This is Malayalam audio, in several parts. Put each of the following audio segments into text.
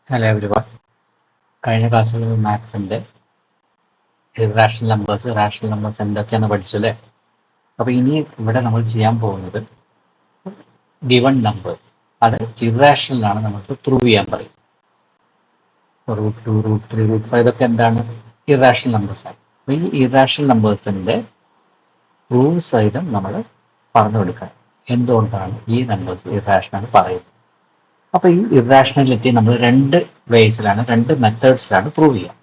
Hello everyone. കഴിഞ്ഞ ക്ലാസ്സിൽ മാത്സിന്റെ ഇറാഷണൽ നമ്പേഴ്സ്, റാഷണൽ നമ്പേഴ്സ് എന്തൊക്കെയാണെന്ന് പഠിച്ചു അല്ലേ? അപ്പൊ ഇനി ഇവിടെ നമ്മൾ ചെയ്യാൻ പോകുന്നത് ഗിവൺ നമ്പേഴ്സ്, അത് ഇറാഷണൽ ആണ് നമുക്ക് പ്രൂവ് ചെയ്യാൻ പറയും. √2, √3, √5 ഇതൊക്കെ എന്താണ്? ഇറാഷണൽ നമ്പേഴ്സ് ആണ്. അപ്പൊ ഈ ഇറാഷണൽ നമ്പേഴ്സിന്റെ പ്രൂവ് സഹിതം നമ്മൾ പറഞ്ഞു കൊടുക്കണം എന്തുകൊണ്ടാണ് ഈ നമ്പേഴ്സ് ഇറാഷണൽ പറയുന്നത്. അപ്പൊ ഈ ഇറാഷണലിറ്റി നമ്മൾ രണ്ട് വേസിലാണ്, രണ്ട് മെത്തേഡ്സിലാണ് പ്രൂവ് ചെയ്യുക.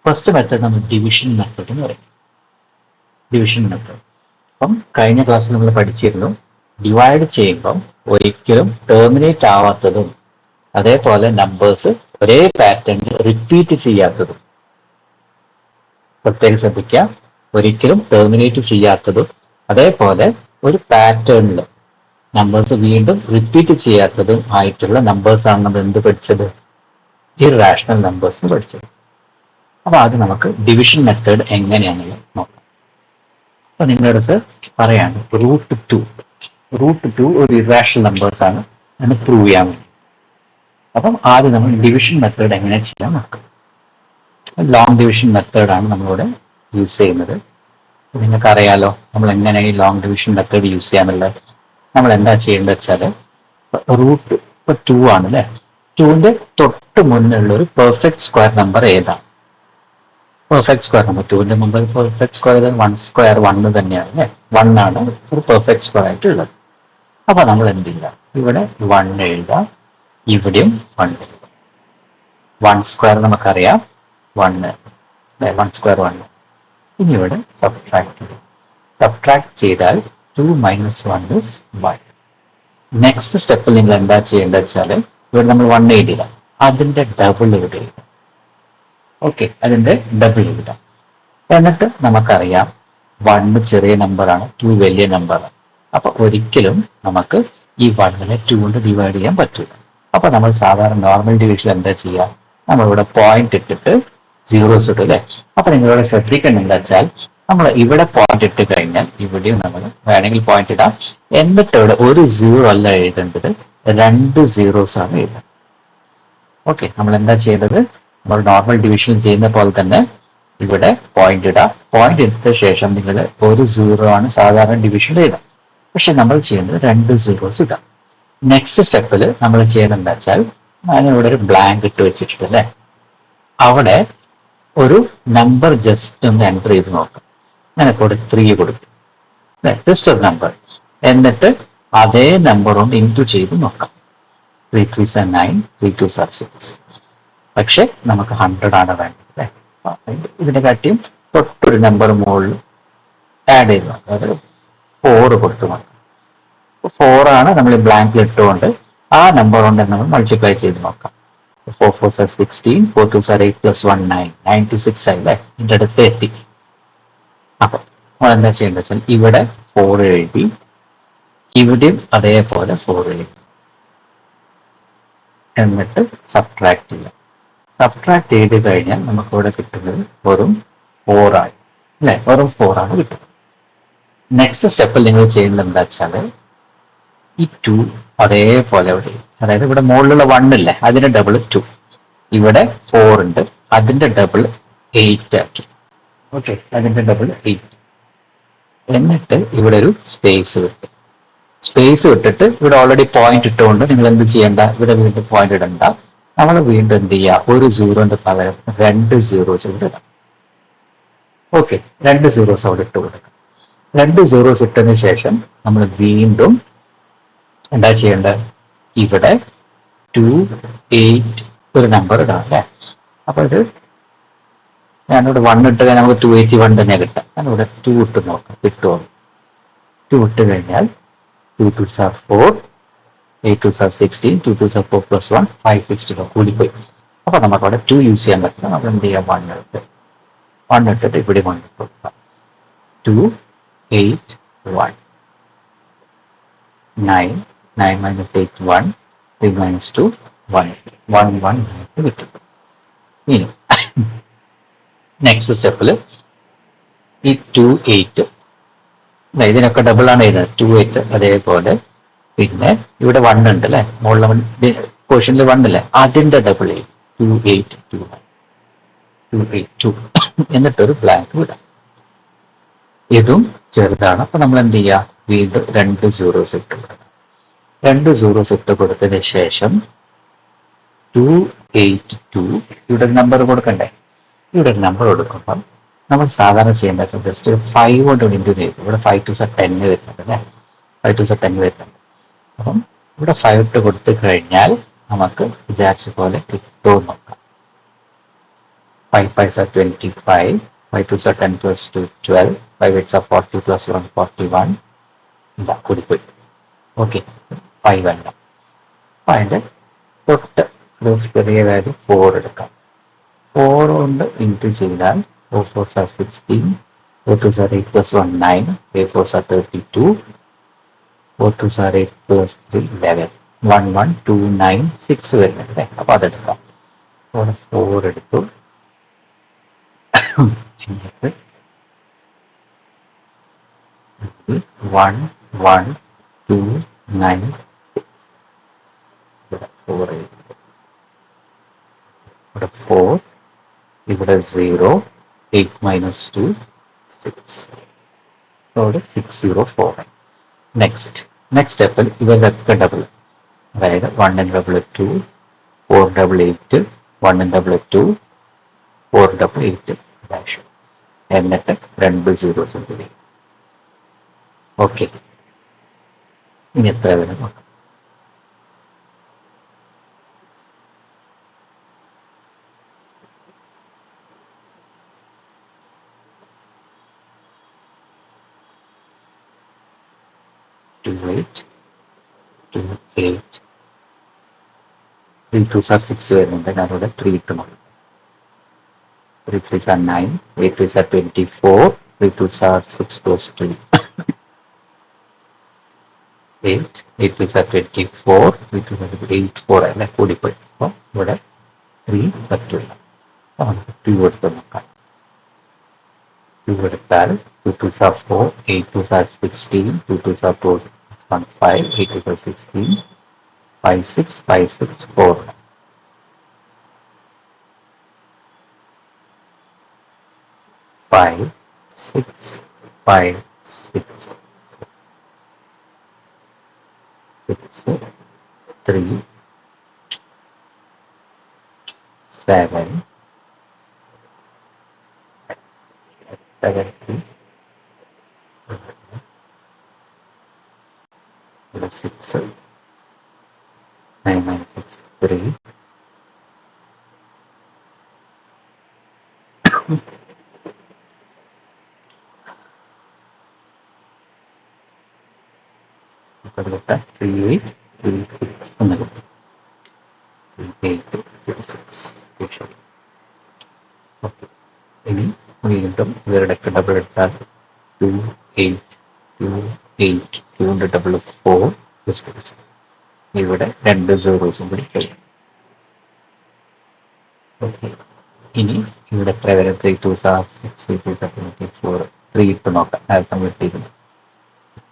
ഫസ്റ്റ് മെത്തേഡ് നമ്മൾ ഡിവിഷൻ മെത്തേഡ് എന്ന് പറയും. ഡിവിഷൻ മെത്തേഡ് അപ്പം കഴിഞ്ഞ ക്ലാസ്സിൽ നമ്മൾ പഠിച്ചിരുന്നു, ഡിവൈഡ് ചെയ്യുമ്പം ഒരിക്കലും ടെർമിനേറ്റ് ആവാത്തതും അതേപോലെ നമ്പേഴ്സ് ഒരേ പാറ്റേണിൽ റിപ്പീറ്റ് ചെയ്യാത്തതും. പ്രത്യേകം ശ്രദ്ധിക്കുക, ഒരിക്കലും ടെർമിനേറ്റ് ചെയ്യാത്തതും അതേപോലെ ഒരു പാറ്റേണിൽ നമ്പേഴ്സ് വീണ്ടും റിപ്പീറ്റ് ചെയ്യാത്തതും ആയിട്ടുള്ള നമ്പേഴ്സ് ആണ് നമ്മൾ എന്ത് പഠിച്ചത്? ഇറാഷണൽ നമ്പേഴ്സ് പഠിച്ചത്. അപ്പൊ അത് നമുക്ക് ഡിവിഷൻ മെത്തേഡ് എങ്ങനെയാണെന്ന് നോക്കാം. അപ്പൊ നിങ്ങളുടെ അടുത്ത് പറയാണ് √2 ഒരു ഇറാഷണൽ നമ്പേഴ്സ് ആണ് എന്ന് പ്രൂവ് ചെയ്യാൻ വേണ്ടി. അപ്പം ആദ്യം നമ്മൾ ഡിവിഷൻ മെത്തേഡ് എങ്ങനെ ചെയ്യാൻ നോക്കാം. ലോങ് ഡിവിഷൻ മെത്തേഡാണ് നമ്മളിവിടെ യൂസ് ചെയ്യുന്നത്. നിങ്ങൾക്ക് അറിയാലോ നമ്മൾ എങ്ങനെ ഈ ലോങ് ഡിവിഷൻ മെത്തേഡ് യൂസ് ചെയ്യാന്നുള്ളത്. നമ്മൾ എന്താ ചെയ്യേണ്ടത് വെച്ചാൽ, റൂട്ട് ഇപ്പൊ 2 ആണ് അല്ലെ, 2ന്റെ തൊട്ട് മുന്നിലുള്ള ഒരു പെർഫെക്റ്റ് സ്ക്വയർ നമ്പർ ഏതാണ്? പെർഫെക്റ്റ് സ്ക്വയർ നമ്പർ 2ന്റെ മുമ്പ് പെർഫെക്റ്റ് സ്ക്വയർ 1 തന്നെയാണ് അല്ലെ, 1 ആണ് ഒരു പെർഫെക്റ്റ് സ്ക്വയർ ആയിട്ടുള്ളത്. അപ്പൊ നമ്മൾ എന്ത് ചെയ്യുക, ഇവിടെ 1 എഴുതാം, ഇവിടെയും 1 എഴുതാം. 1 സ്ക്വയർ നമുക്കറിയാം 1 അല്ലെ, 1 സ്ക്വയർ 1. ഇനി ഇവിടെ സബ്ട്രാക്ട് ചെയ്താൽ 2 - 1 is 1. നെക്സ്റ്റ് സ്റ്റെപ്പിൽ നിങ്ങൾ എന്താ ചെയ്യേണ്ടത് വെച്ചാൽ, ഇവിടെ നമ്മൾ 1 എഴുതില്ല, അതിന്റെ ഡബിൾ ഇവിടെ എഴുതാം. ഓക്കെ, അതിന്റെ ഡബിൾ എഴുതാം. എന്നിട്ട് നമുക്കറിയാം 1 ചെറിയ നമ്പറാണ്, 2 വലിയ നമ്പറാണ്. അപ്പൊ ഒരിക്കലും നമുക്ക് ഈ 1നെ 2 കൊണ്ട് ഡിവൈഡ് ചെയ്യാൻ പറ്റില്ല. അപ്പൊ നമ്മൾ സാധാരണ നോർമൽ ഡിവിഷൻ എന്താ ചെയ്യുക, നമ്മളിവിടെ പോയിന്റ് ഇട്ടിട്ട് സീറോസ് ഇട്ടു അല്ലെ. അപ്പൊ നിങ്ങളിവിടെ ശ്രദ്ധിക്കേണ്ടത് എന്താ വെച്ചാൽ, നമ്മൾ ഇവിടെ പോയിന്റ് ഇട്ട് കഴിഞ്ഞാൽ ഇവിടെയും നമ്മൾ വേണമെങ്കിൽ പോയിന്റ് ഇടാം. എന്നിട്ട് ഇവിടെ ഒരു 0 അല്ല എഴുതേണ്ടത്, 2 സീറോസ് ആണ് എഴുതുന്നത്. ഓക്കെ, നമ്മൾ എന്താ ചെയ്യേണ്ടത്, നമ്മൾ നോർമൽ ഡിവിഷൻ ചെയ്യുന്ന പോലെ തന്നെ ഇവിടെ പോയിന്റ് ഇടാം. പോയിന്റ് ഇട്ട ശേഷം നിങ്ങൾ ഒരു 0 ആണ് സാധാരണ ഡിവിഷൻ എഴുതാം. പക്ഷെ നമ്മൾ ചെയ്യേണ്ടത് 2 സീറോസ് ഇടാം. നെക്സ്റ്റ് സ്റ്റെപ്പിൽ നമ്മൾ ചെയ്യേണ്ടത് എന്താ വെച്ചാൽ, ഞാനിവിടെ ഒരു ബ്ലാങ്ക് ഇട്ട് വെച്ചിട്ടുണ്ട് അല്ലെ, അവിടെ ഒരു നമ്പർ ജസ്റ്റ് ഒന്ന് എൻ്റർ ചെയ്ത് നോക്കാം. അങ്ങനെ 3 കൊടുക്കും അല്ലെ, ജസ്റ്റ് ഒരു നമ്പർ. എന്നിട്ട് അതേ നമ്പർ കൊണ്ട് ഇൻറ്റു ചെയ്ത് നോക്കാം. 3 3s are 9, 3 2s are 6. പക്ഷെ നമുക്ക് 100 ആണ് വേണ്ടത് അല്ലെ. ഇതിനെ കാട്ടിയും തൊട്ടൊരു നമ്പർ മുകളിൽ ആഡ് ചെയ്ത് നോക്കാം, അതായത് 4 കൊടുത്തു നോക്കാം. 4 ആണ് നമ്മൾ ബ്ലാങ്കിൽ ഇട്ടുകൊണ്ട് ആ നമ്പർ കൊണ്ട് നമ്മൾ മൾട്ടിപ്ലൈ ചെയ്ത് നോക്കാം. 4 4s are 16, 4 2s are 8 + 1 9, 96 ആയില്ലേ, ഇതിന്റെ അടുത്ത് എത്തി. അപ്പൊ നമ്മൾ എന്താ ചെയ്യേണ്ടത് വെച്ചാൽ, ഇവിടെ 4 എഴുതി, ഇവിടെയും അതേപോലെ 4 എഴുതി, എന്നിട്ട് സബ്ട്രാക്ട് ചെയ്യാം. സബ്ട്രാക്ട് ചെയ്ത് കഴിഞ്ഞാൽ നമുക്ക് ഇവിടെ കിട്ടുന്നത് വെറും 4 ആണ് അല്ലെ, വെറും 4 ആണ് കിട്ടുന്നത്. നെക്സ്റ്റ് സ്റ്റെപ്പിൽ നിങ്ങൾ ചെയ്യേണ്ടത് എന്താ വെച്ചാൽ, ഈ 2 അതേപോലെ ഇവിടെ, അതായത് ഇവിടെ മുകളിലുള്ള 1 ഇല്ലേ, അതിന്റെ ഡബിൾ 2, ഇവിടെ 4 ഉണ്ട്, അതിന്റെ ഡബിൾ 8 ആക്കി. ഓക്കെ, അതിന്റെ ഡബിൾ 8. എന്നിട്ട് ഇവിടെ ഒരു സ്പേസ് വിട്ടു. സ്പേസ് വിട്ടിട്ട് ഇവിടെ ഓൾറെഡി പോയിന്റ് ഇട്ടുകൊണ്ട് നിങ്ങൾ എന്ത് ചെയ്യണ്ട, ഇവിടെ വീണ്ടും പോയിന്റ് ഇടണ്ട. നമ്മൾ വീണ്ടും എന്ത് ചെയ്യുക, ഒരു 0ന്റെ പകരം 2 സീറോസ് ഇവിടെ ഇടാം. ഓക്കെ, 2 സീറോസ് അവിടെ ഇട്ട് കൊടുക്കാം. 2 സീറോസ് ഇട്ടതിന് ശേഷം നമ്മൾ വീണ്ടും എന്താ ചെയ്യേണ്ടത്, ഇവിടെ 2 8 ഒരു നമ്പർ ഇടാം അല്ലെ. അപ്പൊ ഇത് ഞാനിവിടെ 1 ഇട്ട് കഴിഞ്ഞാൽ നമുക്ക് 281 തന്നെ കിട്ടാം. ഞാനിവിടെ 2 ഇട്ട് നോക്കാം, കിട്ടുമോ? 2 ഇട്ട് കഴിഞ്ഞാൽ 2 2s are 4, 8 2s are 16, 2 2s are 4 + 1 564 കൂടിപ്പോയി. അപ്പൊ നമുക്ക് അവിടെ 2 യൂസ് ചെയ്യാൻ പറ്റില്ല. നമ്മൾ എന്ത് ചെയ്യാം, 1 ഇട്ടിട്ട് ഇവിടെ 1 ഇട്ട് കൊടുക്കാം. 2 8 1 9 9 - 8 1, 3 - 2 1 1 1 കിട്ടും. ഇനി നെക്സ്റ്റ് സ്റ്റെപ്പിൽ ഈ 2 8 ഇതിനൊക്കെ ഡബിൾ ആണ് എഴുതുന്നത്, 2 8 അതേപോലെ. പിന്നെ ഇവിടെ 1 ഉണ്ട് അല്ലെ, മുകളിൽ ക്വസ്റ്റനിൽ 1 അല്ലേ, അതിന്റെ ഡബിൾ 2822 എന്നിട്ടൊരു ബ്ലാങ്ക് വിടാം. ഇതും ചെറുതാണ്. അപ്പൊ നമ്മൾ എന്ത് ചെയ്യുക, വീണ്ടും 2 സീറോസ് ഇട്ട് കൊടുക്കണം. 2 സീറോസ് ഇട്ട് കൊടുത്തതിന് ശേഷം 282 ഇവിടെ നമ്പർ കൊടുക്കണ്ടേ, ഇവിടെ നമ്പർ കൊടുക്കുമ്പം നമ്മൾ സാധാരണ ചെയ്യേണ്ട ജസ്റ്റ് 5 കൊണ്ട് ഇൻറ്റു ചെയ്യും. ഇവിടെ 5 2 10 വരുന്നുണ്ട് അല്ലേ, 5 2 10 വരുന്നുണ്ട്. അപ്പം ഇവിടെ 5 ഇട്ട് കൊടുത്തു കഴിഞ്ഞാൽ നമുക്ക് വിചാരിച്ച പോലെ കിട്ടുമോ നോക്കാം. 5 5s are 25, 5 2s are 10 plus 2 12, 5 8s are 40 plus 1 41. ഇതാ കൂടിപ്പോയി. ഓക്കെ, 5 അല്ല. അപ്പം അതിൻ്റെ തൊട്ട് ചെറിയ വാല്യൂ 4 എടുക്കാം. 4 കൊണ്ട് ഇൻറ്റു ചെയ്താൽ 4 4s are 16, 4 2s are 8 plus 1 9, 8 4s are 32, 4 2s are 8 plus 3 11, 1 1 2 9 6 വരുന്നുണ്ട്. അപ്പൊ അതെടുക്കാം. 4 എടുത്തു. 1 1 2 9 6 ഇവിടെ 4 ഇവിടെ 4 ഇവിടെ 0 8 minus 2 6 ഇവിടെ 604. നെക്സ്റ്റ് സ്റ്റെപ്പിൽ ഇവരൊക്കെ ഡബിൾ, അതായത് 1 in double 2 4 double 8 1 in double 2 4 double 8 dash എന്നിട്ട് 2 സീറോസ് കൂടി. ഓക്കെ, ഇനി എത്ര വരെ നോക്കാം. Two eight 3 2s are 6 വരുന്നുണ്ട്. ഞാനിവിടെ 3 ഇട്ട് നോക്കാം. 3 3s are 9, 8 3s are 24, 3 2s are 6 plus 2 8, 8 3s are 24, 3 2s are 8 4 അല്ലെ, കൂടിപ്പോയി. അപ്പോൾ ഇവിടെ 3 പറ്റില്ല. അപ്പോൾ നമുക്ക് 2 എടുത്ത് നോക്കാം. 2 എടുത്താൽ 2 2s are 4, 8 2s are 16, 2 2s are 4 1 5, 8 2s are 16, 5 6 5 6 4 5 6 5 6 6 3 7 7 3 6 9 9 6 3 3 8 3 6 എന്ന് കിട്ടും. 3 8 3 6. ഓക്കെ, ഇനി വീണ്ടും ഇവരുടെ ഡബിൾ എടുത്താൽ 2 8 2 8 2 കൊണ്ട് ഡബിൾ 4 പ്ലസ് ഇവിടെ 2 സീറോസും കൂടി കഴിയും. ഓക്കെ, ഇനി ഇവിടെ എത്ര വരെ 3 2s are 6 3 3s are 24 3 ഇട്ട് നോക്കാം. നേരത്തെ കിട്ടിയിരുന്നു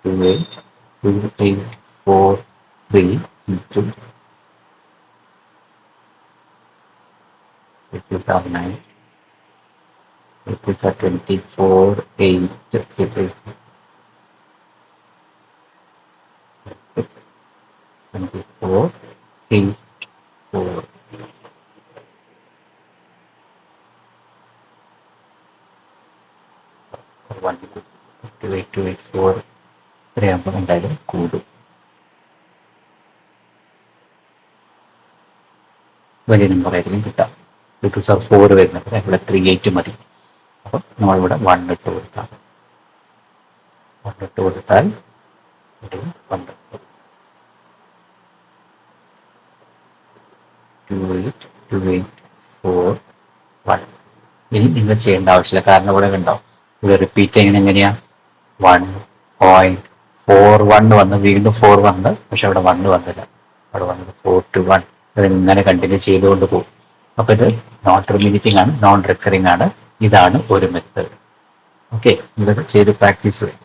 2 8 2 8 4 3 into 8 3s are 9, 8 3s are 24 8 8 3s 24 8 4 1 2 8 2 8 4 ഇത്രയാകുമ്പോൾ എന്തായാലും കൂടും. വലിയ നമ്പർ ആയിരിക്കും കിട്ടാം. 2 2s are 4 വരുന്നത് ഇവിടെ 3 8 മതി. അപ്പം നമ്മളിവിടെ 1 ഇട്ട് കൊടുത്താൽ 1 ഇട്ട് കൊടുത്താൽ 1 2 8 2 8 4 1. ഇനി നിങ്ങൾ ചെയ്യേണ്ട ആവശ്യമില്ല, കാരണം ഇവിടെ ഉണ്ടാവും. ഇവിടെ റിപ്പീറ്റ് ചെയ്യുന്നത് എങ്ങനെയാ, 1.41 വന്ന് വീണ്ടും 4 വന്ന്, പക്ഷെ അവിടെ 1 വന്നില്ല, അവിടെ വന്നത് 4 to 1. അതിങ്ങനെ കണ്ടിന്യൂ ചെയ്തുകൊണ്ട് പോകും. അപ്പൊ ഇത് നോട്ട് റിമീറ്റിംഗ് ആണ്, നോൺ റിക്കറിംഗ് ആണ്. ഇതാണ് ഒരു മെത്തേഡ്. ഓക്കെ, ഇതൊക്കെ ചെയ്ത് പ്രാക്ടീസ് ചെയ്യും.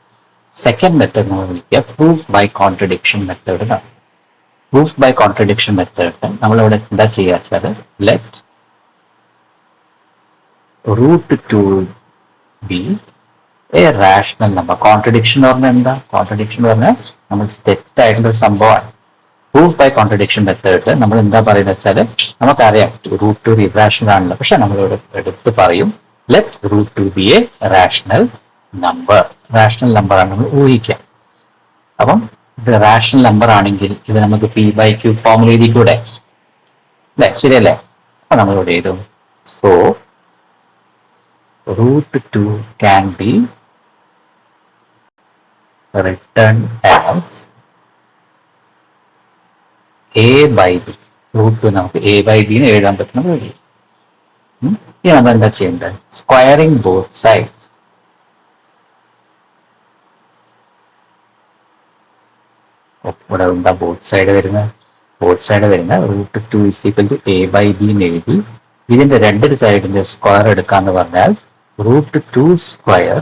സെക്കൻഡ് മെത്തേഡ് നമ്മൾ വിളിക്കുക പ്രൂഫ് ബൈ കോൺട്രഡിക്ഷൻ മെത്തേഡ് എന്നാണ്. പ്രൂഫ് ബൈ കോൺട്രഡിക്ഷൻ മെത്തേഡ് നമ്മളിവിടെ എന്താ ചെയ്യുക വെച്ചാൽ let √2 B A rational number. Contradiction എന്ന് പറഞ്ഞാൽ എന്താ? കോൺട്രഡിക്ഷൻ എന്ന് പറഞ്ഞാൽ നമ്മൾ തെറ്റായിട്ടുള്ള ഒരു സംഭവമാണ്. പ്രൂഫ് ബൈ കോൺട്രഡിക്ഷൻ മെത്തേഡ് നമ്മൾ എന്താ പറയുന്നത് വെച്ചാൽ നമുക്കറിയാം √2 ഇറാഷണൽ ആണല്ലോ, പക്ഷെ നമ്മളിവിടെ എടുത്ത് പറയും let √2 B A rational number. Rational number ആണ് നമ്മൾ ഊഹിക്കാം. അപ്പം ഇത് റാഷണൽ നമ്പർ ആണെങ്കിൽ ഇത് നമുക്ക് P/Q ഫോർമുല എഴുതിക്കൂടെ അല്ലെ? ശരിയല്ലേ? അപ്പൊ നമ്മളിവിടെ എഴുതും so √2 can be written as a/b. √2 നമുക്ക് a/b എന്ന് എഴുതാൻ പറ്റുന്ന വഴി. ഇനി നമ്മൾ എന്താ ചെയ്യേണ്ടത്? Squaring both sides. ഇവിടെ എന്താ ബോത്ത് സൈഡ് വരുന്നത്? ബോത്ത് സൈഡ് വരുന്നത് √2 = a/b എന്ന് എഴുതി ഇതിന്റെ രണ്ട് സൈഡിന്റെ സ്ക്വയർ എടുക്കാന്ന് പറഞ്ഞാൽ √2 സ്ക്വയർ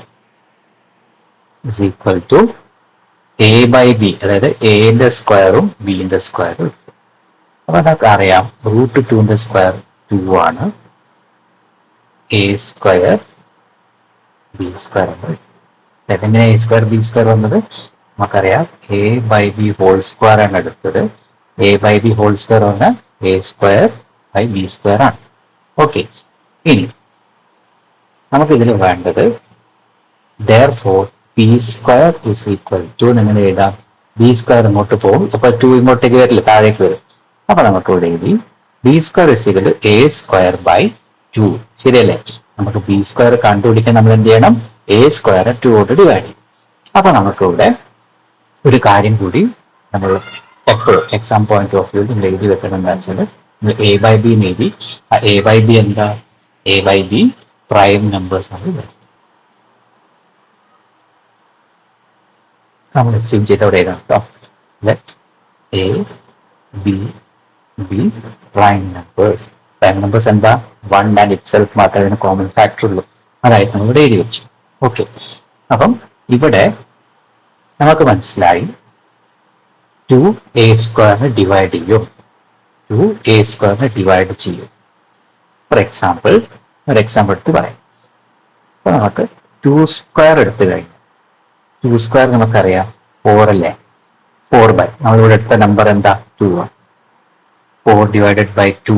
= a/b, അതായത് എന്റെ സ്ക്വയറും ബിന്റെ സ്ക്വയറും. അപ്പൊ നമുക്ക് അറിയാം √2ന്റെ സ്ക്വയർ 2 ആണ്, a² b². എങ്ങനെ a² b² വന്നത്? നമുക്കറിയാം a/b ഹോൾ സ്ക്വയർ ആണ് എടുത്തത്. a/b ഹോൾ സ്ക്വയർ പറഞ്ഞാൽ a² b² ആണ്. ഓക്കെ, ഇനി നമുക്ക് ഇതിൽ വേണ്ടത് therefore p² എങ്ങനെ എഴുതാം? b² ഇങ്ങോട്ട് പോകും, അപ്പൊ 2 ഇങ്ങോട്ടേക്ക് വരില്ല, താഴേക്ക് വരും. അപ്പൊ നമുക്ക് ഇവിടെ എഴുതി b² a²/2. ശരിയല്ലേ? നമുക്ക് b² കണ്ടുപിടിക്കാൻ നമ്മൾ എന്ത് ചെയ്യണം? a² 2 കൊണ്ട് ഡിവൈഡ് ചെയ്യും. അപ്പൊ നമുക്കിവിടെ ഒരു കാര്യം കൂടി നമ്മൾ എപ്പോഴും എക്സാം പോയിന്റ് ഓഫ് വ്യൂ നമ്മൾ എഴുതി വെക്കണം. എന്താ വെച്ചാൽ a/b എഴുതി, ആ a/b എന്താ? a/b പ്രൈം നമ്പേഴ്സ് ആണ്. നമ്മൾ അസ്യൂം ചെയ്ത് അവിടെ എഴുതാം കേട്ടോ. Let a b b prime numbers. Prime numbers എന്താ? 1 ആൻഡ് ഇറ്റ്സെൽഫ് മാത്രമേ കോമൺ ഫാക്ടർ ഉള്ളൂ. അതായത് നമ്മൾ ഇവിടെ എഴുതി വെച്ചു. ഓക്കെ, അപ്പം ഇവിടെ നമുക്ക് മനസ്സിലായി 2a² ഡിവൈഡ് ചെയ്യും. 2a² ഡിവൈഡ് ചെയ്യും. ഫോർ എക്സാമ്പിൾ ഒരു എക്സാമ്പിൾ എടുത്ത് പറയാം. അപ്പൊ നമുക്ക് 2² എടുത്തു കഴിഞ്ഞു. 2² നമുക്കറിയാം 4 അല്ലേ? 4/, നമ്മളിവിടെ എടുത്ത നമ്പർ എന്താ? 2 ആണ്. 4/2,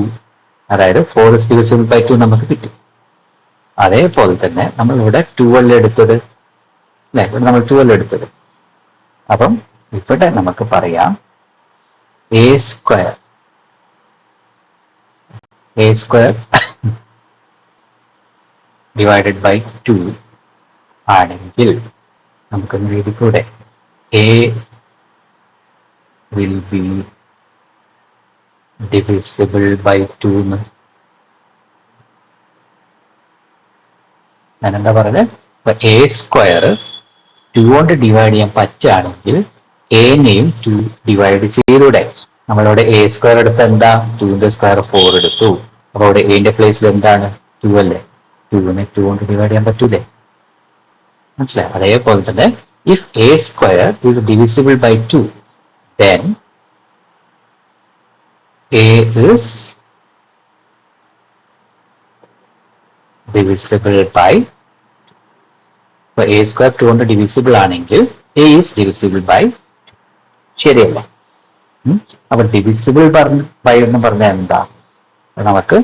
അതായത് 4 is divisible by 2 നമുക്ക് കിട്ടി. അതേപോലെ തന്നെ നമ്മളിവിടെ 12 എടുത്തത് അല്ലെ? ഇവിടെ നമ്മൾ 12 എടുത്തത്. അപ്പം ഇവിടെ നമുക്ക് പറയാം a² ഡിവൈഡഡ് ബൈ 2 ആണെങ്കിൽ നമുക്കൊന്ന് എഴുതിക്കൂടെ? a will be divisible by 2 എന്ന്. ഞാനെന്താ പറഞ്ഞത്? അപ്പൊ a² 2 കൊണ്ട് ഡിവൈഡ് ചെയ്യാൻ പറ്റുകയാണെങ്കിൽ എനെയും 2 ഡിവൈഡ് ചെയ്തൂടെ? നമ്മളിവിടെ a² എടുത്ത എന്താ? 2ന്റെ സ്ക്വയർ 4 എടുത്തു. അപ്പൊ ഇവിടെ എന്റെ പ്ലേസിൽ എന്താണ്? 2 അല്ലേ? 2നെ 2 കൊണ്ട് ഡിവൈഡ് ചെയ്യാൻ പറ്റൂലേ? മനസ്സിലായി? അതേപോലെ തന്നെ if a² is divisible by 2, then a is divisible by, അപ്പൊ a² 2 കൊണ്ട് ഡിവിസിബിൾ ആണെങ്കിൽ a is divisible by. ശരിയല്ല? അപ്പൊ ഡിവിസിബിൾ ബൈ എന്ന് പറഞ്ഞാൽ എന്താ? നമുക്ക്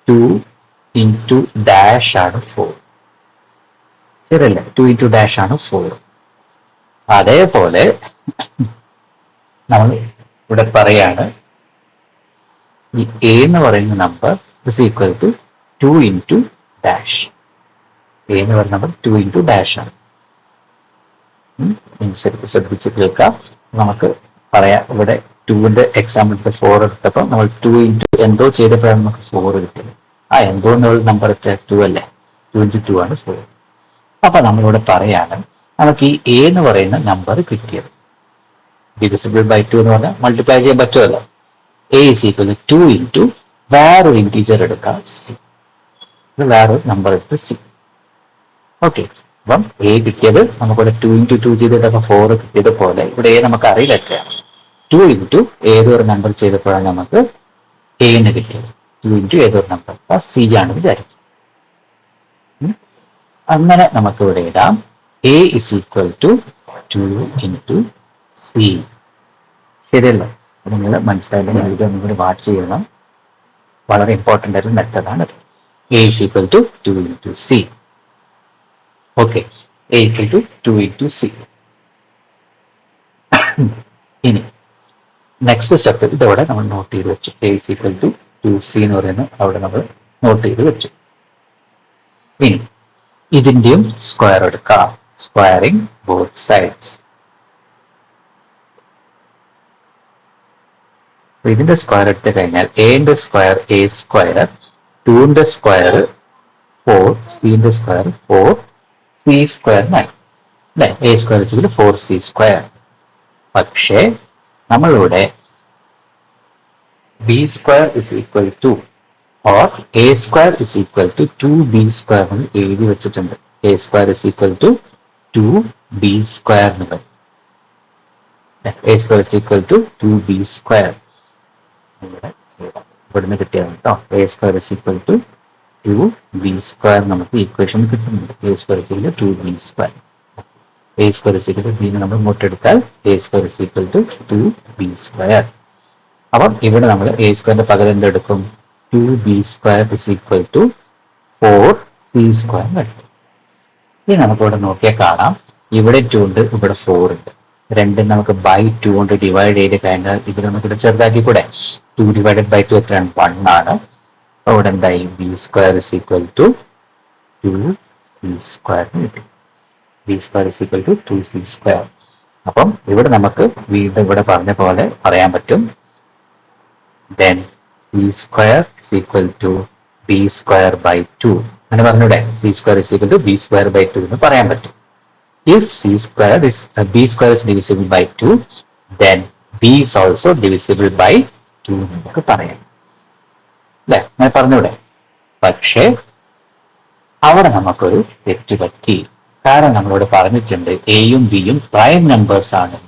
2 into dash ആണ് 4. ശരിയല്ലേ? 2 into dash ആണ് 4. അതേപോലെ നമ്മൾ ഇവിടെ പറയാണ് ഈ a എന്ന് പറയുന്ന number is equal to 2 into dash. a എന്ന് പറയുന്ന നമ്പർ 2 into dash ആണ്. ശ്രദ്ധിച്ച് കേൾക്കാം. നമുക്ക് പറയാം ഇവിടെ 2ന്റെ എക്സാമ്പിൾ 4 എടുത്തപ്പോൾ നമ്മൾ 2 into എന്തോ ചെയ്തപ്പോഴാണ് നമുക്ക് 4 കിട്ടിയത്. ആ എന്തോ എന്നുള്ള നമ്പർ 2 അല്ലേ? 2 into 2 ആണ് 4. അപ്പൊ നമ്മളിവിടെ പറയാണ് നമുക്ക് ഈ a എന്ന് പറയുന്ന നമ്പർ കിട്ടിയത്. ഡിവിസിബിൾ ബൈ 2 എന്ന് പറഞ്ഞാൽ മൾട്ടിപ്ലൈ ചെയ്യാൻ പറ്റുമല്ലോ. a is equal to 2 into വേറൊരു ഇന്റീജർ എടുക്കാം c. വേറൊരു നമ്പർ എടുത്ത് c. ഓക്കെ, അപ്പം a കിട്ടിയത് നമുക്കിവിടെ 2 into 2 ചെയ്തിട്ടപ്പോൾ 4 കിട്ടിയത് പോലെ ഇവിടെ a നമുക്ക് അറിയില്ല എത്രയാണ്. 2 ഇൻറ്റു ഏതൊരു നമ്പർ ചെയ്തപ്പോഴാണ് നമുക്ക് എ എന്ന് കിട്ടിയത്. 2 ഇൻറ്റു ഏതൊരു നമ്പർ സി ആണ് വിചാരിക്കും. അങ്ങനെ നമുക്ക് ഇവിടെ ഇടാം A is equal to 2 into C. ശരിയല്ലേ? നിങ്ങൾ മനസ്സിലായില്ലെങ്കിൽ വീഡിയോ നിങ്ങൾ വാച്ച് ചെയ്യണം. വളരെ ഇമ്പോർട്ടൻ്റ് ആയിട്ടുള്ള മെത്തേഡാണ്. A is equal to 2 into C. Okay, A equal to 2 into C. ഇനി നെക്സ്റ്റ് സ്റ്റെപ്പ് ഇതോടെ നമ്മൾ നോട്ട് ചെയ്ത് വെച്ചു. A is equal to 2c എന്ന് പറയുന്നത് അവിടെ നമ്മൾ നോട്ട് ചെയ്ത് വെച്ചു. ഇനി ഇതിന്റെയും സ്ക്വയർ എടുക്കാം. Squaring both sides. ഇതിന്റെ സ്ക്വയർ എടുത്തു കഴിഞ്ഞാൽ എന്റെ സ്ക്വയർ എ സ്ക്വയർ, 2ന്റെ സ്ക്വയർ 4, സിന്റെ സ്ക്വയർ 4, സി സ്ക്വയർ 9 അല്ലെ. എ സ്ക്വയർ വെച്ചെങ്കിൽ 4c സ്ക്വയർ. പക്ഷേ നമ്മളിവിടെ B square is equal to or A square is equal to 2b square എന്ന് എഴുതി വെച്ചിട്ടുണ്ട്. A square is equal to 2b square എന്ന് പറയും. A square is equal to 2b square ഇവിടുന്ന് കിട്ടിയതാണ് കേട്ടോ. A square is equal to 2b square നമുക്ക് ഇക്വേഷൻ കിട്ടുന്നുണ്ട്. A square is equal to 2b square. A square is equal to B നമ്മൾ മുട്ടെടുത്താൽ A square is equal to 2b square. അപ്പം ഇവിടെ നമ്മൾ എ സ്ക്വയറിന്റെ പകരം എന്തെടുക്കും? 2b square is equal to 4c square കിട്ടും. ഇനി നമുക്ക് ഇവിടെ നോക്കിയാൽ കാണാം, ഇവിടെ 2 ഉണ്ട്, ഇവിടെ 4 ഉണ്ട്. രണ്ടും നമുക്ക് ബൈ 2 കൊണ്ട് ഡിവൈഡ് ചെയ്ത് കഴിഞ്ഞാൽ ഇത് നമുക്കിവിടെ ചെറുതാക്കി കൂടെ. 2 ഡിവൈഡഡ് ബൈ 2 എത്രയാണ്? 1 ആണ്. അവിടെ എന്തായി? B square is equal to 2c square കിട്ടും. B square is equal to 2c square. അപ്പം ഇവിടെ നമുക്ക് വീണ്ടും ഇവിടെ പറഞ്ഞ പോലെ പറയാൻ പറ്റും. Then c square is equal to b square by 2. അങ്ങനെ പറഞ്ഞൂടെ? c square is equal to b square by 2 എന്ന് പറയാൻ പറ്റും. If b square is divisible by 2, then b is also divisible by 2 നമുക്ക് പറയാം. അല്ലെ? അങ്ങനെ പറഞ്ഞൂടെ? പക്ഷേ അവിടെ നമുക്കൊരു തെറ്റ് പറ്റി. കാരണം നമ്മളിവിടെ പറഞ്ഞിട്ടുണ്ട് എയും ബിയും പ്രൈം നമ്പേഴ്സ് ആണ്.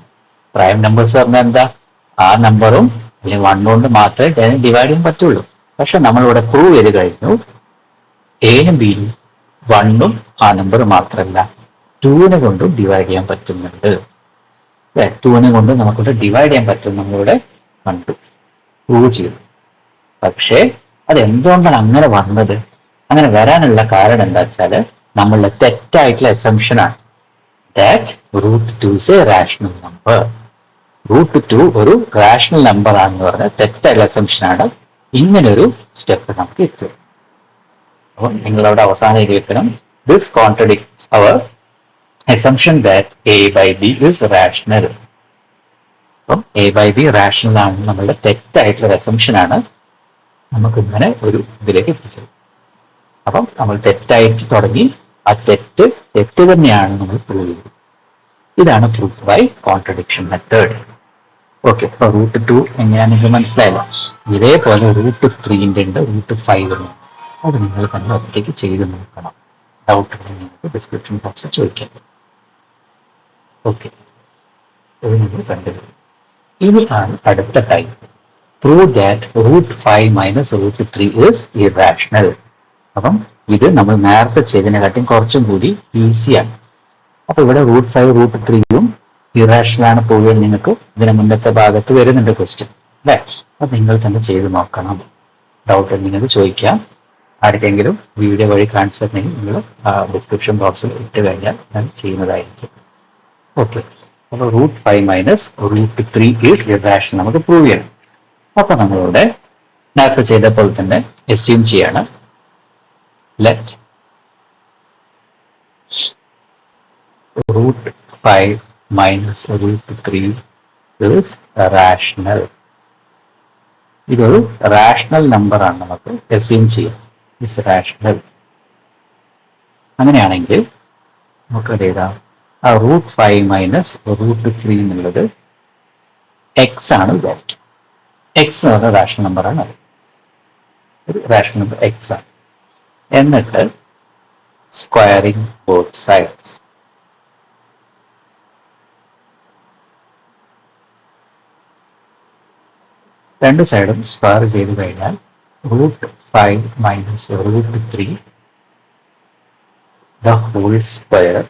പ്രൈം നമ്പേഴ്സ് പറഞ്ഞാൽ എന്താ? ആ നമ്പറും അല്ലെങ്കിൽ 1 കൊണ്ട് മാത്രമേ ഡിവൈഡ് ചെയ്യാൻ പറ്റുള്ളൂ. പക്ഷെ നമ്മളിവിടെ പ്രൂവ് ചെയ്ത് കഴിഞ്ഞു എനും ബിയും 1ഉം ആ നമ്പർ മാത്രമല്ല 2നെ കൊണ്ടും ഡിവൈഡ് ചെയ്യാൻ പറ്റുന്നുണ്ട്. 2നെ കൊണ്ട് നമുക്കിവിടെ ഡിവൈഡ് ചെയ്യാൻ പറ്റും നമ്മളിവിടെ കണ്ടു, പ്രൂവ് ചെയ്തു. പക്ഷേ അതെന്തുകൊണ്ടാണ് അങ്ങനെ വന്നത്? അങ്ങനെ വരാനുള്ള കാരണം എന്താ വെച്ചാൽ നമ്മളുടെ തെറ്റായിട്ടുള്ള അസംഷനാണ്. That √2 is a rational number. √2 ഒരു റാഷണൽ നമ്പർ ആണെന്ന് പറഞ്ഞാൽ തെറ്റായിട്ടുള്ള അസംഷൻ ആണ്. ഇങ്ങനൊരു സ്റ്റെപ്പ് നമുക്ക് എത്തും. അപ്പം നിങ്ങളവിടെ അവസാനം എഴുതി വെക്കണം, this contradicts our assumption that A by B is rational. അപ്പം എ ബൈ ബി റാഷണൽ ആണ് നമ്മളുടെ തെറ്റായിട്ടുള്ള അസംഷൻ ആണ്. നമുക്ക് ഇങ്ങനെ ഒരു ഇതിലേക്ക് എത്തിച്ചത്. അപ്പം നമ്മൾ തെറ്റായിട്ട് തുടങ്ങി ആ തെറ്റ് തന്നെയാണ് നമ്മൾ പ്രൂവ് ചെയ്തത്. ഇതാണ് proof by contradiction method. Okay, അപ്പൊ √2 എങ്ങനെയാണ് നിങ്ങൾക്ക് മനസ്സിലായില്ല. ഇതേപോലെ √3 ഉണ്ട്, √5 ഉണ്ട്. അത് നിങ്ങൾ തന്നെ ഒറ്റയ്ക്ക് ചെയ്ത് നോക്കണം. ഡൗട്ട് ഉണ്ടെങ്കിൽ നിങ്ങൾക്ക് ഡിസ്ക്രിപ്ഷൻ ബോക്സിൽ ചോദിക്കാം. ഓക്കെ, ഇത് നിങ്ങൾ കണ്ടുപിടിക്കും. ഇതാണ് അടുത്ത type. Prove that √5 minus √3 is irrational. അപ്പം ഇത് നമ്മൾ നേരത്തെ ചെയ്തതിനെക്കാട്ടും കുറച്ചും കൂടി ഈസിയാണ്. അപ്പൊ ഇവിടെ √5 √3യും ഇറാഷണൽ ആണ് പോവുകയിൽ നിങ്ങൾക്ക് ഇതിന് മുന്നത്തെ ഭാഗത്ത് വരുന്നുണ്ട് ക്വസ്റ്റ്യൻ അല്ലെ. അപ്പൊ നിങ്ങൾ തന്നെ ചെയ്ത് നോക്കണം. ഡൗട്ട് നിങ്ങൾക്ക് ചോദിക്കാം. ആർക്കെങ്കിലും വീഡിയോ വഴി കാണിച്ചു തന്നെങ്കിൽ നിങ്ങൾ ഡിസ്ക്രിപ്ഷൻ ബോക്സിൽ ഇട്ട് കഴിഞ്ഞാൽ ഞാൻ ചെയ്യുന്നതായിരിക്കും. ഓക്കെ, അപ്പൊ √5 മൈനസ് √3 ഈസ് ഇറാഷണൽ നമുക്ക് പ്രൂവ് ചെയ്യണം. അപ്പൊ നമ്മളിവിടെ നേരത്തെ ചെയ്ത പോലെ തന്നെ അസ്യൂം ചെയ്യാണ്. Let √5 minus √3 is rational. ഇതൊരു റാഷണൽ നമ്പർ ആണ്, നമുക്ക് അസ്യൂം ചെയ്യാം ഇസ് റാഷണൽ. അങ്ങനെയാണെങ്കിൽ നമുക്ക് എഴുതാം √5 മൈനസ് √3 എന്നുള്ളത് എക്സ് ആണ് വിചാരിക്കും. എക്സ് എന്ന് പറഞ്ഞ റാഷണൽ നമ്പറാണ്. ഒരു റാഷണൽ നമ്പർ എക്സ് ആണ്. എന്നിട്ട് സ്ക്വയറിംഗ് ബോത്ത് സൈഡ്സ്. രണ്ട് സൈഡും സ്ക്വയർ ചെയ്ത് കഴിഞ്ഞാൽ √5 minus √3 the whole square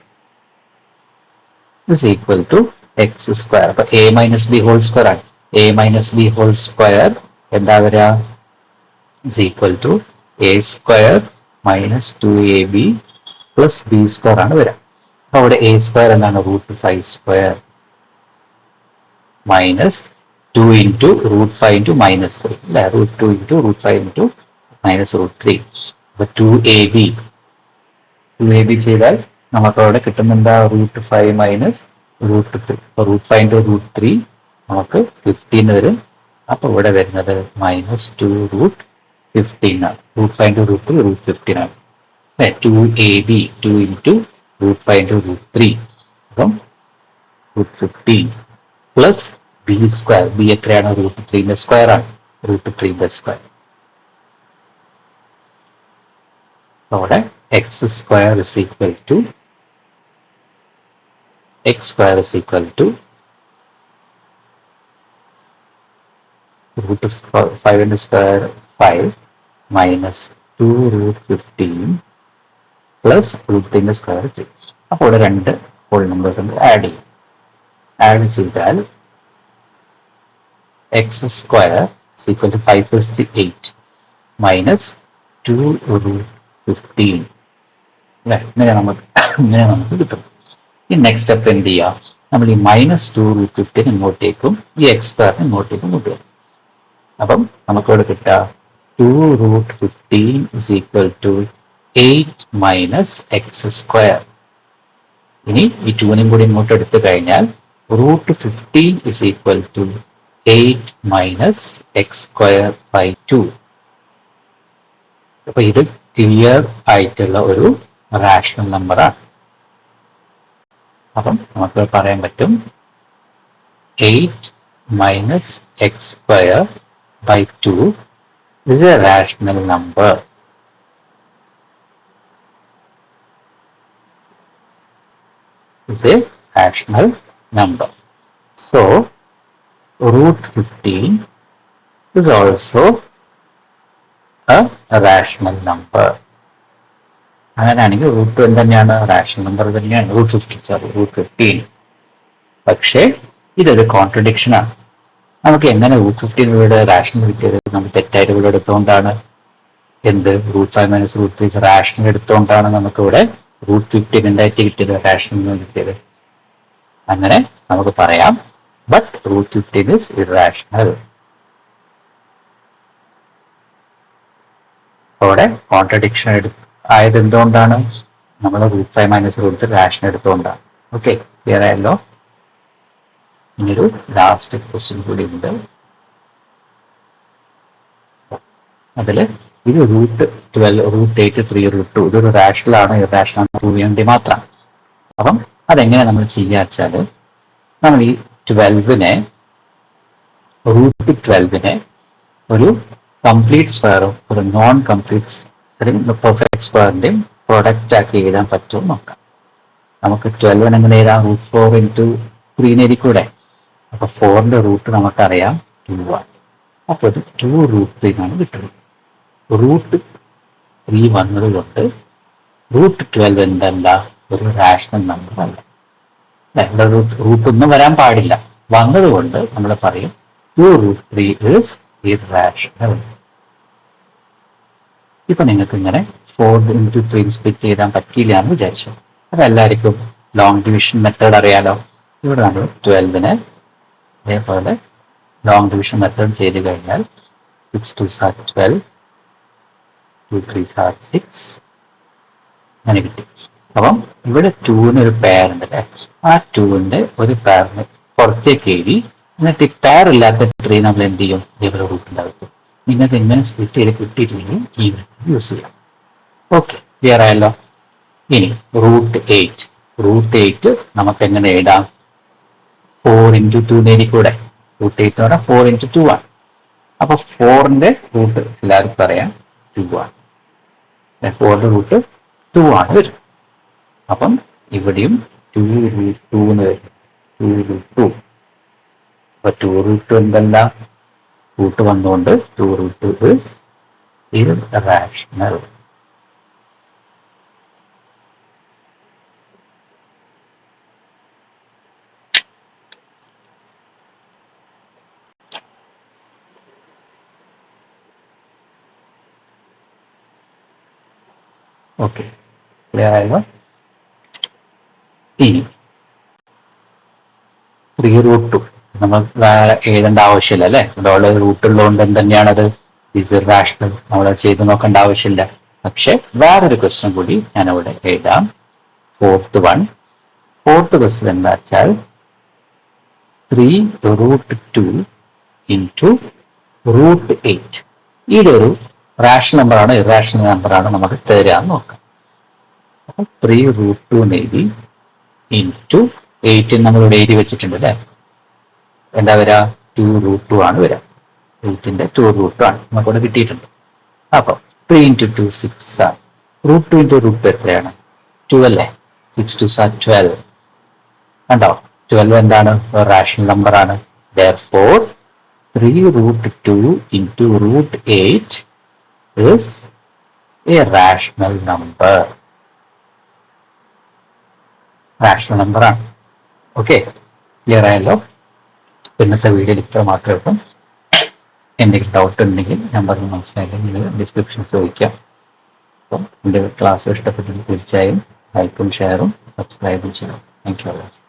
is equal to x square. അപ്പൊ a minus b whole square ആണ്. a minus b whole square എന്താ വരിക? is equal to a square minus 2ab plus b square ആണ് വരിക. അപ്പൊ അവിടെ a square എന്താണ്? √5 square minus 2 into √5 into minus 3 അല്ലെ? √2 into √5 into minus √3. അപ്പൊ 2ab ചെയ്താൽ നമുക്ക് അവിടെ കിട്ടുന്നുണ്ട് √5 മൈനസ് √3. √5 into √3 നമുക്ക് 15 വരും. അപ്പൊ ഇവിടെ വരുന്നത് -2√15 ആണ്. √5 into √3 √15 ആണ്. 2ab 2 into √5 into √3 അപ്പം √15 പ്ലസ് ബി സ്ക്വയർ. ബി എത്രയാണ്? √3ന്റെ സ്ക്വയർ ആണ്. √3ന്റെ സ്ക്വയർ. അവിടെ x square is equal to √5 into square 5 minus 2√15 plus √3ന്റെ square 3. അപ്പോൾ ഇവിടെ രണ്ട് ഹോൾ നമ്പേഴ്സ് ഉണ്ട്. ആഡ് ചെയ്താൽ x square is equal to 5 plus 8 minus 2√15. ഇങ്ങനെ നമുക്ക് കിട്ടും. ഈ നെക്സ്റ്റ് സ്റ്റെപ്പ് എന്ത് ചെയ്യാം? നമ്മൾ ഈ -2√15 ഇങ്ങോട്ടേക്കും ഈ x സ്ക്വയറിന് ഇങ്ങോട്ടേക്കും കൊണ്ടുവരും. അപ്പം നമുക്കിവിടെ കിട്ടുക 2√15 is equal to 8 minus x square. ഇനി ഈ 2നും കൂടി ഇങ്ങോട്ട് എടുത്തു കഴിഞ്ഞാൽ √15 is equal to 8 minus x square by 2. അപ്പൊ ഇത് ക്ലിയർ ആയിട്ടുള്ള ഒരു റാഷണൽ നമ്പറാണ്. അപ്പം നമുക്ക് പറയാൻ പറ്റും 8 minus x square by 2 is a rational number. Is a rational number. So √15 is also a rational number. അങ്ങനെയാണെങ്കിൽ √2 തന്നെയാണ്, റാഷണൽ നമ്പർ തന്നെയാണ്. √15. പക്ഷേ ഇതൊരു കോൺട്രഡിക്ഷൻ ആണ്. നമുക്ക് എങ്ങനെ √15 ഇവിടെ റാഷണൽ കിട്ടിയത്? നമ്മൾ തെറ്റായിട്ട് ഇവിടെ എടുത്തുകൊണ്ടാണ്. എന്ത്? √5 മൈനസ് √3 റാഷണൽ എടുത്തുകൊണ്ടാണ് നമുക്കിവിടെ √15 എന്തായിട്ട് കിട്ടിയത്? റാഷണൽ കിട്ടിയത്. അങ്ങനെ നമുക്ക് പറയാം. But √15 is irrational. അവിടെ കോൺട്രഡിക്ഷൻ ആയത് എന്തുകൊണ്ടാണ്? നമ്മൾ √5 മൈനസ് √3 റാഷണൽ എടുത്തുകൊണ്ടാണ്. ഓക്കെ, ക്ലിയർ ആയല്ലോ? ഇനിയൊരു ലാസ്റ്റ് ക്വസ്റ്റ്യൻ കൂടി ഉണ്ട്. അതില് ഇത് √12 √8 3√2 ഇതൊരു റാഷണൽ ആണ് ഇറാഷണൽ ആണ് പ്രൂവ് ചെയ്യാൻ വേണ്ടി മാത്രമാണ്. അപ്പം അതെങ്ങനെ നമ്മൾ ചെയ്യുക വെച്ചാല് നമ്മൾ ഈ √12നെ ഒരു കംപ്ലീറ്റ് സ്ക്വയറും ഒരു നോൺ കംപ്ലീറ്റ് പെർഫെക്റ്റ് സ്ക്വയറിന്റെയും പ്രൊഡക്റ്റ് ആക്കി എഴുതാൻ പറ്റുമോ നോക്കാം. നമുക്ക് 12 എങ്ങനെ എഴുതാം? √4 into 3 എഴുതിക്കൂടെ? അപ്പൊ 4ന്റെ റൂട്ട് നമുക്കറിയാം 2 ആണ്. അപ്പൊ ഇത് 2√3 ആണ് കിട്ടുന്നത്. √3 വന്നത് കൊണ്ട് √12 എന്തല്ല, ഒരു റാഷണൽ നമ്പർ അല്ല. റൂട്ട് ഒന്നും വരാൻ പാടില്ല. വന്നതുകൊണ്ട് നമ്മൾ പറയും 2√3 is irrational. ഇപ്പൊ നിങ്ങൾക്ക് ഇങ്ങനെ 4 into 3 സ്പ്ലിറ്റ് ചെയ്താൻ പറ്റിയില്ല എന്ന് വിചാരിച്ചു. അപ്പൊ എല്ലാവർക്കും ലോങ് ഡിവിഷൻ മെത്തേഡ് അറിയാലോ. ഇവിടെ നമ്മൾ 12നെ അതേപോലെ ലോങ് ഡിവിഷൻ മെത്തേഡ് ചെയ്ത് കഴിഞ്ഞാൽ 6 2s are 12, 2 3s are 6 അങ്ങനെ കിട്ടി. അപ്പം ഇവിടെ 2ന് ഒരു പെയർ ഉണ്ട് അല്ലെ, ആ 2ന്റെ ഒരു പെയറിന് പുറത്തേക്ക് എഴുതി. എന്നിട്ട് പെയർ ഇല്ലാത്ത 3 നമ്മൾ എന്ത് ചെയ്യും? ഇതേപോലെ റൂട്ടിൻ്റെ അകത്ത്. നിങ്ങൾക്ക് എങ്ങനെ സ്പ്ലിറ്റ് ചെയ്ത് കിട്ടിയിട്ടില്ലെങ്കിൽ ഈ മെത്തേഡ് യൂസ് ചെയ്യാം. ഓക്കെ, ക്ലിയർ ആയല്ലോ? ഇനി √8 നമുക്ക് എങ്ങനെ എഴുതാം? 4 into 2 നേടിക്കൂടെ? √8 എന്ന് പറഞ്ഞാൽ 4 into 2 ആണ്. അപ്പൊ 4ന്റെ റൂട്ട് എല്ലാവർക്കും അറിയാം 2 ആണ്. 4ന്റെ റൂട്ട് 2 ആണ് വരും. അപ്പം ഇവിടെയും 2√2 എന്ന് വരും. 2√2. അപ്പൊ 2√2 എന്തല്ല, റൂട്ട് വന്നുകൊണ്ട് 2√2 is irrational. ഓക്കെ, ക്ലിയർ ആയല്ലോ? ഇനി 3√2 നമ്മൾ എഴുതേണ്ട ആവശ്യമില്ല അല്ലെ, ഇവിടെ റൂട്ട് ഉള്ളതുകൊണ്ട് എന്ത് ഈസ് ഇറാഷണൽ, നമ്മൾ ചെയ്ത് നോക്കേണ്ട ആവശ്യമില്ല. പക്ഷെ വേറൊരു ക്വസ്റ്റ്യൻ കൂടി ഞാൻ ഇവിടെ എഴുതാം. ഫോർത്ത് ക്വസ്റ്റ്യൻ എന്താ വെച്ചാൽ 3√2 into √8. ഇതൊരു റാഷണൽ നമ്പറാണ് ഇറാഷണൽ നമ്പറാണ് നമുക്ക് തരാന്ന് നോക്കാം. അപ്പൊ 3√2 എഴുതി ഇൻറ്റു 8 നമ്മളിവിടെ എഴുതി വെച്ചിട്ടുണ്ട് അല്ലെ. എന്താ വരാ? 2√2 ആണ് വരാ. 8ന്റെ 2√2 ആണ് നമുക്കിവിടെ കിട്ടിയിട്ടുണ്ട്. അപ്പൊ 3 into 2 6 ആണ്. √2 into √2 എത്രയാണ്? 2 അല്ലേ? 6 2 12. കണ്ടോ? 12 എന്താണ്? റാഷണൽ നമ്പർ ആണ്. Therefore 3√2 into √8 is a rational number. Rational number ആണ്. ഓക്കെ, ക്ലിയർ ആയല്ലോ? ഇന്നത്തെ വീഡിയോയിൽ ഇത്ര മാത്രമേ ഉള്ളൂ. എന്തെങ്കിലും ഡൗട്ട് ഉണ്ടെങ്കിൽ നമ്പർ മനസ്സിലായില്ലെങ്കിൽ ഡിസ്ക്രിപ്ഷനിൽ ചോദിക്കാം. അപ്പം എൻ്റെ ക്ലാസ് ഇഷ്ടപ്പെട്ടെങ്കിൽ തീർച്ചയായും ലൈക്കും ഷെയറും സബ്സ്ക്രൈബും ചെയ്യണം. Thank you.